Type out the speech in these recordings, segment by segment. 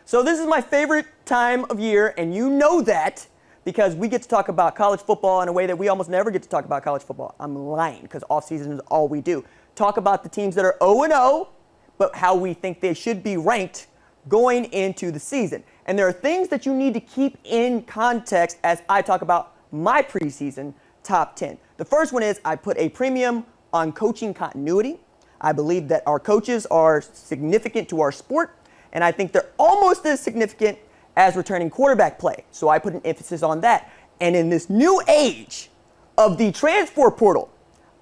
So this is my favorite time of year, and you know that because we get to talk about college football in a way that we almost never get to talk about college football. I'm lying because offseason is all we do. Talk about the teams that are 0-0, but how we think they should be ranked going into the season. And there are things that you need to keep in context as I talk about my preseason top 10. The first one is I put a premium on coaching continuity. I believe that our coaches are significant to our sport, and I think they're almost as significant as returning quarterback play. So I put an emphasis on that. And in this new age of the transfer portal,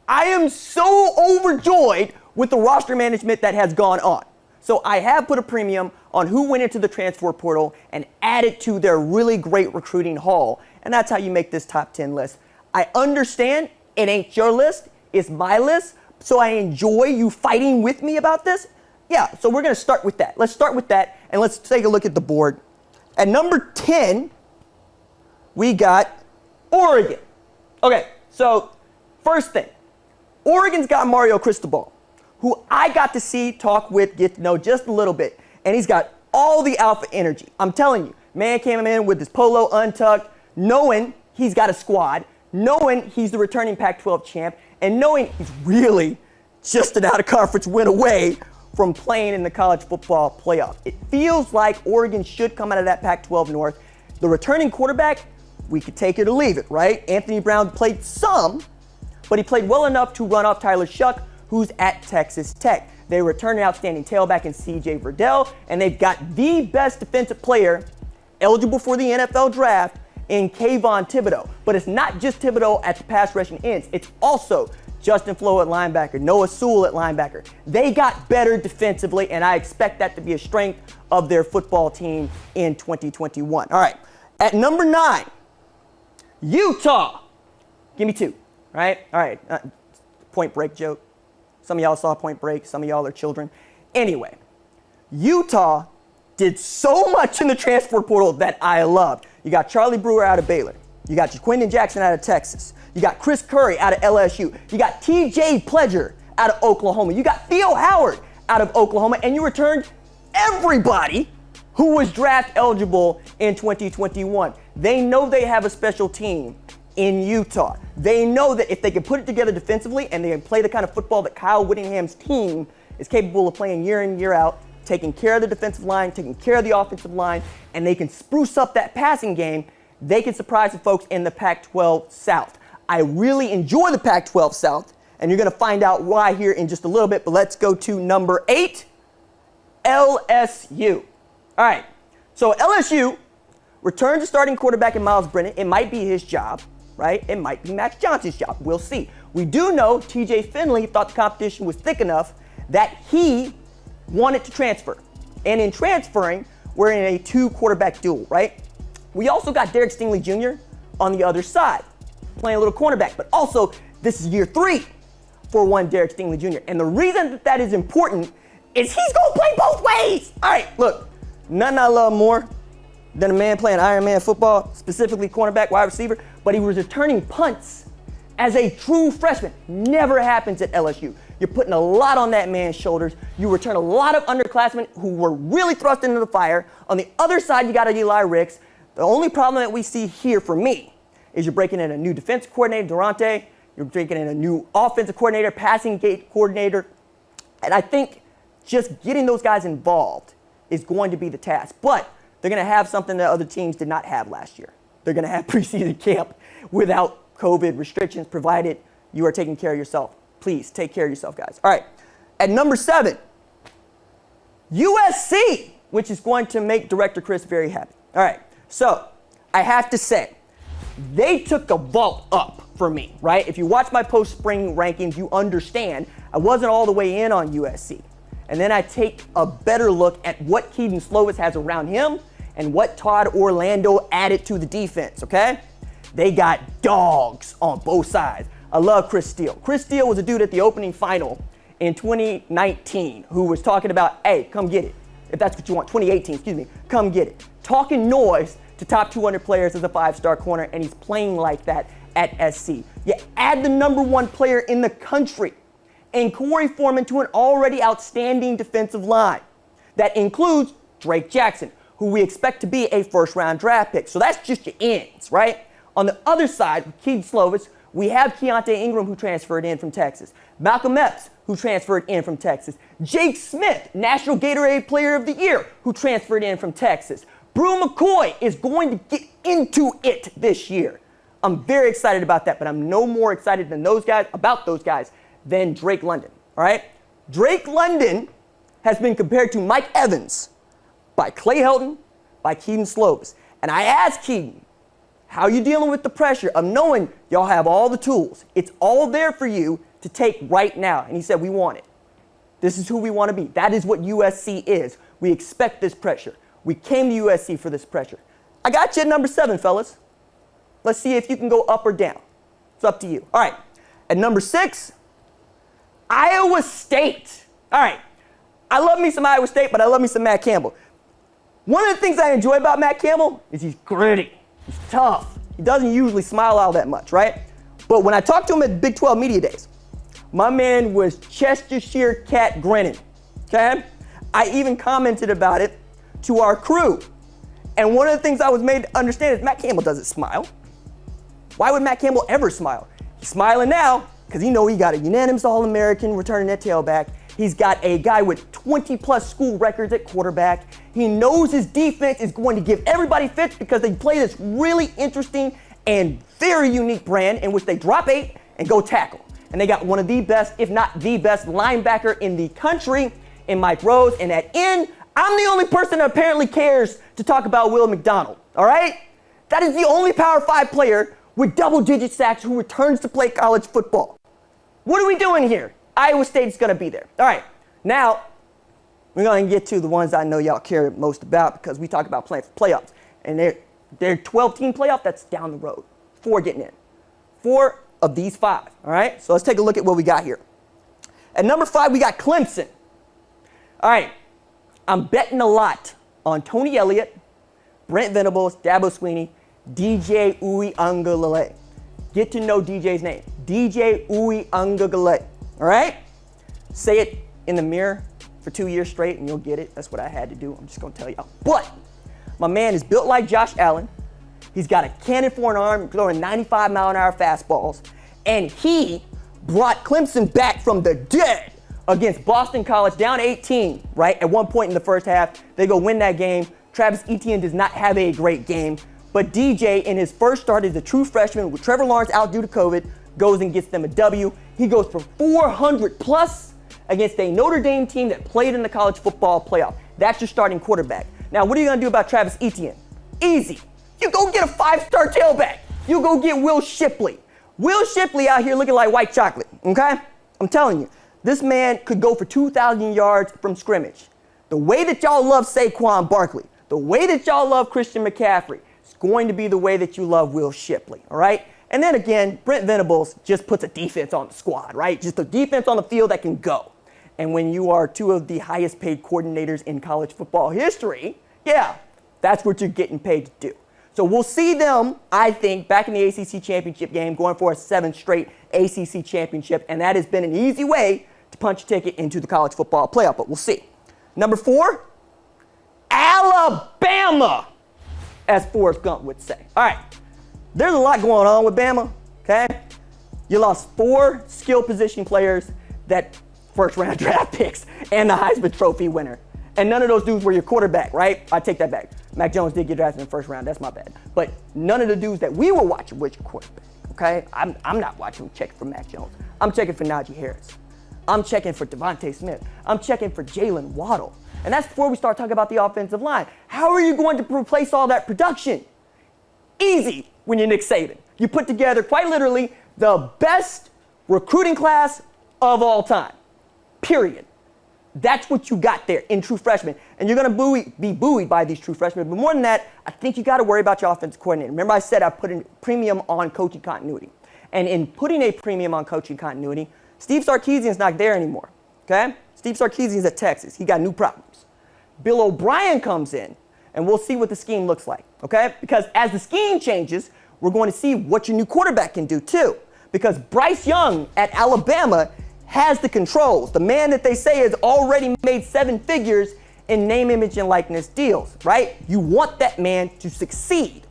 I am so overjoyed with the roster management that has gone on. So I have put a premium on who went into the transfer portal and added to their really great recruiting haul. And that's how you make this top 10 list. I understand it ain't your list, it's my list. So I enjoy you fighting with me about this. Yeah, so we're going to start with that. Let's start with that, and let's take a look at the board. At number 10, we got Oregon. Okay, so first thing, Oregon's got Mario Cristobal, who I got to see, talk with, get to know just a little bit, and he's got all the alpha energy. I'm telling you, man came in with his polo untucked, knowing he's got a squad, knowing he's the returning Pac-12 champ, and knowing he's really just an out-of-conference win away from playing in the college football playoff. It feels like Oregon should come out of that Pac-12 North. The returning quarterback, we could take it or leave it, right? Anthony Brown played some, but he played well enough to run off Tyler Shuck, who's at Texas Tech. They return an outstanding tailback in C.J. Verdell, and they've got the best defensive player eligible for the NFL draft in Kayvon Thibodeau. But it's not just Thibodeau at the pass rushing ends. It's also Justin Flo at linebacker, Noah Sewell at linebacker. They got better defensively, and I expect that to be a strength of their football team in 2021. All right, at number 9, Utah. Give me 2, right? All right, Point Break joke. Some of y'all saw Point Break. Some of y'all are children. Anyway, Utah did so much in the transfer portal that I loved. You got Charlie Brewer out of Baylor. You got Jaquindon Jackson out of Texas. You got Chris Curry out of LSU. You got TJ Pledger out of Oklahoma. You got Theo Howard out of Oklahoma. And you returned everybody who was draft eligible in 2021. They know they have a special team in Utah. They know that if they can put it together defensively and they can play the kind of football that Kyle Whittingham's team is capable of playing year in, year out, taking care of the defensive line, taking care of the offensive line, and they can spruce up that passing game, they can surprise the folks in the Pac-12 South. I really enjoy the Pac-12 South, and you're going to find out why here in just a little bit, but let's go to number 8, LSU. All right, so LSU returns a starting quarterback in Miles Brennan. It might be his job, right? It might be Max Johnson's job. We'll see. We do know TJ Finley thought the competition was thick enough that he wanted to transfer. And in transferring, we're in a 2-quarterback duel, right? We also got Derek Stingley Jr. on the other side, playing a little cornerback. But also, this is year 3 for one Derek Stingley Jr. And the reason that is important is he's going to play both ways. All right, look, nothing I love more than a man playing Iron Man football, specifically cornerback, wide receiver, but he was returning punts as a true freshman. Never happens at LSU. You're putting a lot on that man's shoulders. You return a lot of underclassmen who were really thrust into the fire. On the other side, you got Eli Ricks. The only problem that we see here for me is you're breaking in a new defense coordinator, Durante. You're breaking in a new offensive coordinator, passing gate coordinator. And I think just getting those guys involved is going to be the task. But they're going to have something that other teams did not have last year. They're going to have preseason camp without COVID restrictions, provided you are taking care of yourself. Please take care of yourself, guys. All right, at number 7, USC, which is going to make Director Chris very happy. All right, so I have to say, they took a vault up for me, right? If you watch my post-spring rankings, you understand I wasn't all the way in on USC. And then I take a better look at what Keaton Slovis has around him and what Todd Orlando added to the defense, okay? They got dogs on both sides. I love Chris Steele. Chris Steele was a dude at the opening final in 2019 who was talking about, hey, come get it. If that's what you want, 2018, excuse me, come get it. Talking noise to top 200 players as a 5-star corner, and he's playing like that at SC. You add the number 1 player in the country and Corey Foreman to an already outstanding defensive line that includes Drake Jackson, who we expect to be a first-round draft pick. So that's just your ends, right? On the other side, with Keaton Slovis, we have Keontae Ingram, who transferred in from Texas. Malcolm Epps, who transferred in from Texas. Jake Smith, National Gatorade Player of the Year, who transferred in from Texas. Brew McCoy is going to get into it this year. I'm very excited about that, but I'm no more excited than those guys than Drake London, all right? Drake London has been compared to Mike Evans by Clay Helton, by Keaton Slovis. And I asked Keaton, how are you dealing with the pressure of knowing y'all have all the tools? It's all there for you to take right now. And he said, we want it. This is who we want to be. That is what USC is. We expect this pressure. We came to USC for this pressure. I got you at number 7, fellas. Let's see if you can go up or down. It's up to you. All right. At number 6, Iowa State. All right. I love me some Iowa State, but I love me some Matt Campbell. One of the things I enjoy about Matt Campbell is he's gritty. He's tough. He doesn't usually smile all that much, right? But when I talked to him at Big 12 Media Days, my man was Chestershire cat grinning, okay? I even commented about it to our crew. And one of the things I was made to understand is Matt Campbell doesn't smile. Why would Matt Campbell ever smile? He's smiling now because he got a unanimous All-American returning at tailback. He's got a guy with 20-plus school records at quarterback. He knows his defense is going to give everybody fits because they play this really interesting and very unique brand in which they drop 8 and go tackle. And they got one of the best, if not the best, linebacker in the country in Mike Rose. And at end, I'm the only person that apparently cares to talk about Will McDonald, all right? That is the only Power 5 player with double-digit sacks who returns to play college football. What are we doing here? Iowa State is going to be there. All right, now we're going to get to the ones I know y'all care most about because we talk about playing for playoffs. And they're 12-team playoff, that's down the road. 4 getting in. 4 of these 5, all right? So let's take a look at what we got here. At number 5, we got Clemson. All right, I'm betting a lot on Tony Elliott, Brent Venables, Dabo Swinney, DJ Uiagalelei. Get to know DJ's name. DJ Uiagalelei. All right? Say it in the mirror for 2 years straight and you'll get it. That's what I had to do. I'm just going to tell y'all. But my man is built like Josh Allen. He's got a cannon for an arm, throwing 95-mile-an-hour fastballs. And he brought Clemson back from the dead against Boston College, down 18, right? At one point in the first half, they go win that game. Travis Etienne does not have a great game. But DJ, in his first start as a true freshman with Trevor Lawrence out due to COVID, goes and gets them a W. He goes for 400 plus against a Notre Dame team that played in the college football playoff. That's your starting quarterback. Now, what are you going to do about Travis Etienne? Easy. You go get a 5-star tailback. You go get Will Shipley. Will Shipley out here looking like white chocolate, okay? I'm telling you, this man could go for 2,000 yards from scrimmage. The way that y'all love Saquon Barkley, the way that y'all love Christian McCaffrey, it's going to be the way that you love Will Shipley, all right? And then again, Brent Venables just puts a defense on the squad, right? Just a defense on the field that can go. And when you are 2 of the highest paid coordinators in college football history, yeah, that's what you're getting paid to do. So we'll see them, I think, back in the ACC championship game, going for a 7th straight ACC championship. And that has been an easy way to punch a ticket into the college football playoff, but we'll see. Number 4, Alabama, as Forrest Gump would say. All right. There's a lot going on with Bama, okay? You lost 4 skill position players that first-round draft picks and the Heisman Trophy winner. And none of those dudes were your quarterback, right? I take that back. Mac Jones did get drafted in the first round. That's my bad. But none of the dudes that we were watching were your quarterback, okay? I'm not watching checking for Mac Jones. I'm checking for Najee Harris. I'm checking for Devontae Smith. I'm checking for Jalen Waddle. And that's before we start talking about the offensive line. How are you going to replace all that production? Easy when you're Nick Saban. You put together, quite literally, the best recruiting class of all time. Period. That's what you got there in true freshmen. And you're going to be buoyed by these true freshmen. But more than that, I think you got to worry about your offensive coordinator. Remember I said I put a premium on coaching continuity. And in putting a premium on coaching continuity, Steve Sarkisian's not there anymore, okay? Steve Sarkisian's at Texas. He got new problems. Bill O'Brien comes in, and we'll see what the scheme looks like, okay? Because as the scheme changes, we're going to see what your new quarterback can do too. Because Bryce Young at Alabama has the controls. The man that they say has already made 7 figures in name, image, and likeness deals, right? You want that man to succeed.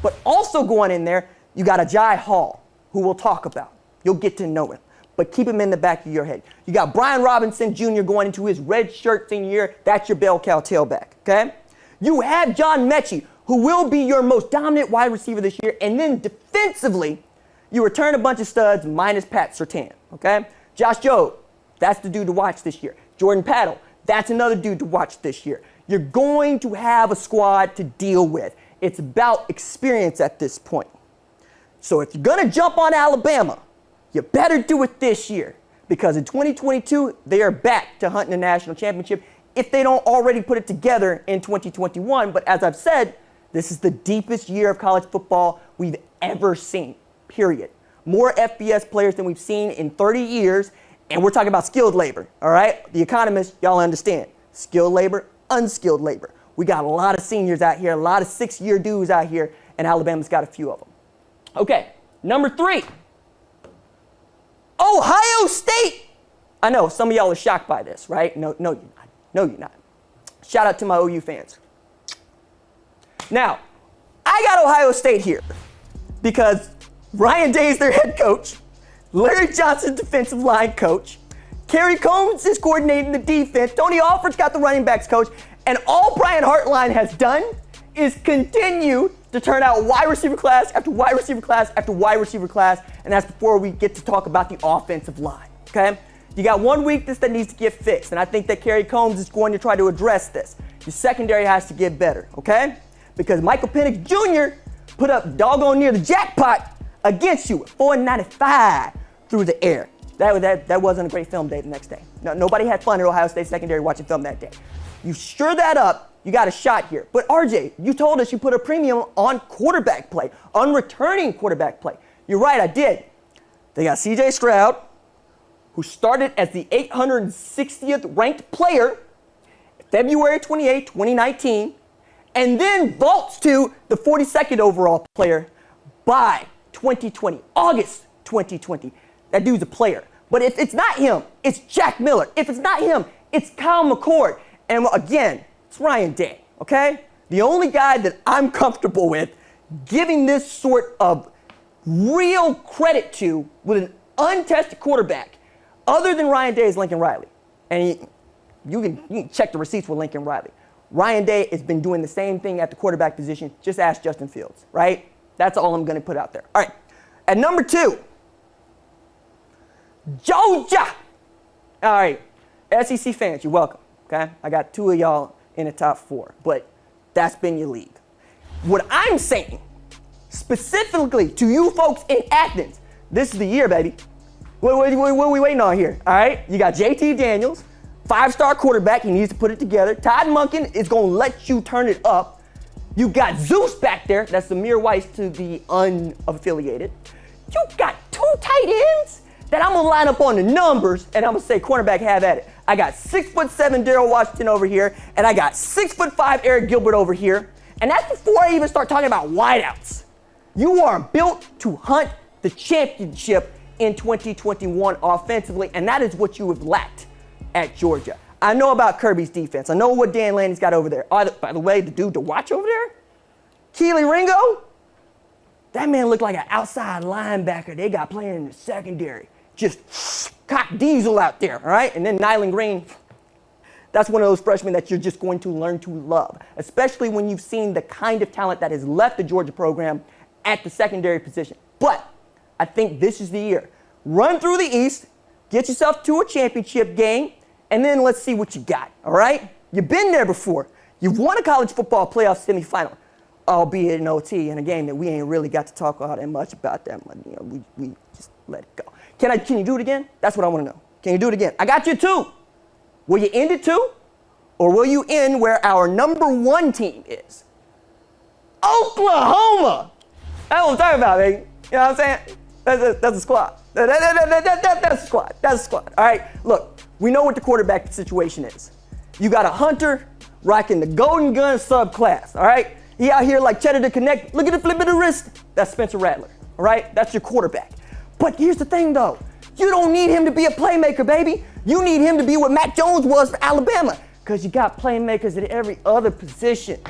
But also going in there, you got a Jai Hall, who we'll talk about. You'll get to know him, but keep him in the back of your head. You got Brian Robinson Jr. going into his red shirt senior year. That's your bell cow tailback, okay? You have John Mechie, who will be your most dominant wide receiver this year. And then defensively, you return a bunch of studs minus Pat Surtain, okay? Josh Jobe, that's the dude to watch this year. Jordan Paddle, that's another dude to watch this year. You're going to have a squad to deal with. It's about experience at this point. So if you're going to jump on Alabama, you better do it this year, because in 2022, they are back to hunting a national championship if they don't already put it together in 2021. But as I've said, this is the deepest year of college football we've ever seen, period. More FBS players than we've seen in 30 years, and we're talking about skilled labor, all right? The economists, y'all understand. Skilled labor, unskilled labor. We got a lot of seniors out here, a lot of six-year dudes out here, and Alabama's got a few of them. Okay, number 3. Ohio State. I know some of y'all are shocked by this, right? No, you're not. No, you're not. Shout out to my OU fans. Now, I got Ohio State here because Ryan Day is their head coach, Larry Johnson, defensive line coach, Kerry Combs is coordinating the defense, Tony Alford's got the running backs coach, and all Brian Hartline has done is continue to turn out wide receiver class after wide receiver class after wide receiver class, and that's before we get to talk about the offensive line, okay? You got one weakness that needs to get fixed, and I think that Kerry Combs is going to try to address this. Your secondary has to get better, okay? Because Michael Penix Jr. put up doggone near the jackpot against you at 495 through the air. That wasn't a great film day the next day. No, nobody had fun at Ohio State secondary watching film that day. You sure that up, you got a shot here. But RJ, you told us you put a premium on quarterback play, on returning quarterback play. You're right, I did. They got CJ Stroud, who started as the 860th ranked player February 28, 2019, and then vaults to the 42nd overall player by 2020, August 2020. That dude's a player. But if it's not him, it's Jack Miller. If it's not him, it's Kyle McCord. And again, it's Ryan Day, okay? The only guy that I'm comfortable with giving this sort of real credit to with an untested quarterback other than Ryan Day is Lincoln Riley. And you can check the receipts with Lincoln Riley. Ryan Day has been doing the same thing at the quarterback position. Just ask Justin Fields, right? That's all I'm going to put out there. All right. At number 2, Georgia. All right. SEC fans, you're welcome, okay? I got 2 of y'all in the top 4, but that's been your league. What I'm saying, specifically to you folks in Athens, this is the year, baby. What are we waiting on here, all right? You got JT Daniels, 5-star quarterback. He needs to put it together. Todd Monken is going to let you turn it up. You got Zeus back there. That's Zamir Weiss to the unaffiliated. You got 2 tight ends that I'm going to line up on the numbers, and I'm going to say cornerback, have at it. I got 6'7" Darrell Washington over here, and I got 6'5" Eric Gilbert over here. And that's before I even start talking about wideouts. You are built to hunt the championship in 2021 offensively, and that is what you have lacked at Georgia. I know about Kirby's defense. I know what Dan Lanny's got over there. By the way, the dude to watch over there, Keely Ringo, that man looked like an outside linebacker they got playing in the secondary. Just cock diesel out there, all right? And then Nyland Green, that's one of those freshmen that you're just going to learn to love, especially when you've seen the kind of talent that has left the Georgia program at the secondary position. But I think this is the year. Run through the East, get yourself to a championship game, and then let's see what you got, all right? You've been there before. You've won a college football playoff semifinal, albeit in OT, in a game that we ain't really got to talk all that much about that much. You know, we just let it go. Can you do it again? That's what I want to know. Can you do it again? I got you 2. Will you end it 2? Or will you end where our number 1 team is? Oklahoma! That's what I'm talking about, baby. You know what I'm saying? That's a squad. That's a squad. That's a squad. All right, look, we know what the quarterback situation is. You got a Hunter rocking the Golden Gun subclass, all right? He out here like Cheddar to Connect. Look at the flip of the wrist. That's Spencer Rattler, all right? That's your quarterback. But here's the thing, though. You don't need him to be a playmaker, baby. You need him to be what Mac Jones was for Alabama. because you got playmakers at every other position.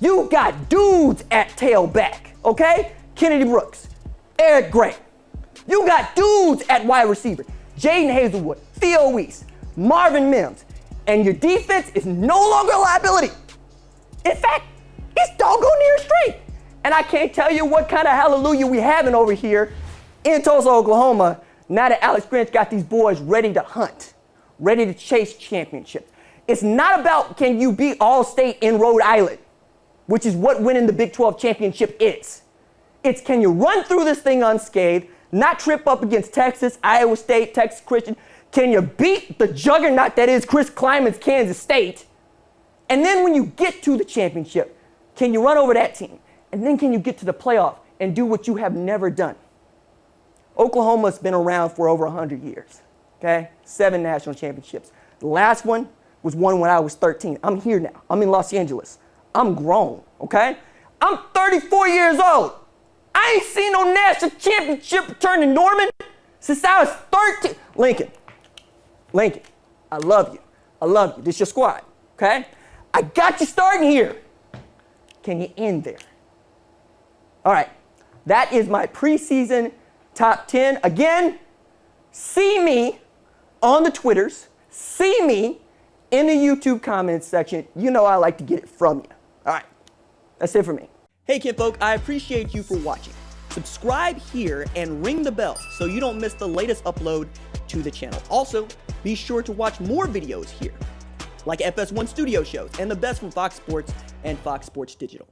You got dudes at tailback, okay? Kennedy Brooks, Eric Gray. You got dudes at wide receiver. Jaden Hazelwood, Theo Weiss, Marvin Mims. And your defense is no longer a liability. In fact, it's doggone near straight. And I can't tell you what kind of hallelujah we having over here in Tulsa, Oklahoma, now that Alex Grinch got these boys ready to hunt, ready to chase championships. It's not about can you beat All-State in Rhode Island, which is what winning the Big 12 championship is. It's can you run through this thing unscathed, not trip up against Texas, Iowa State, Texas Christian. Can you beat the juggernaut that is Chris Kleiman's Kansas State? And then when you get to the championship, can you run over that team? And then can you get to the playoff and do what you have never done? Oklahoma's been around for over 100 years, okay? 7 national championships. The last one was won when I was 13. I'm here now. I'm in Los Angeles. I'm grown, okay? I'm 34 years old. I ain't seen no national championship return to Norman since I was 13. Lincoln, I love you. I love you. This is your squad, okay? I got you starting here. Can you end there? All right, that is my preseason top 10. Again, see me on the Twitters. See me in the YouTube comments section. You know I like to get it from you. All right, that's it for me. Hey, kinfolk, I appreciate you for watching. Subscribe here and ring the bell so you don't miss the latest upload to the channel. Also, be sure to watch more videos here, like FS1 Studio shows and the best from Fox Sports and Fox Sports Digital.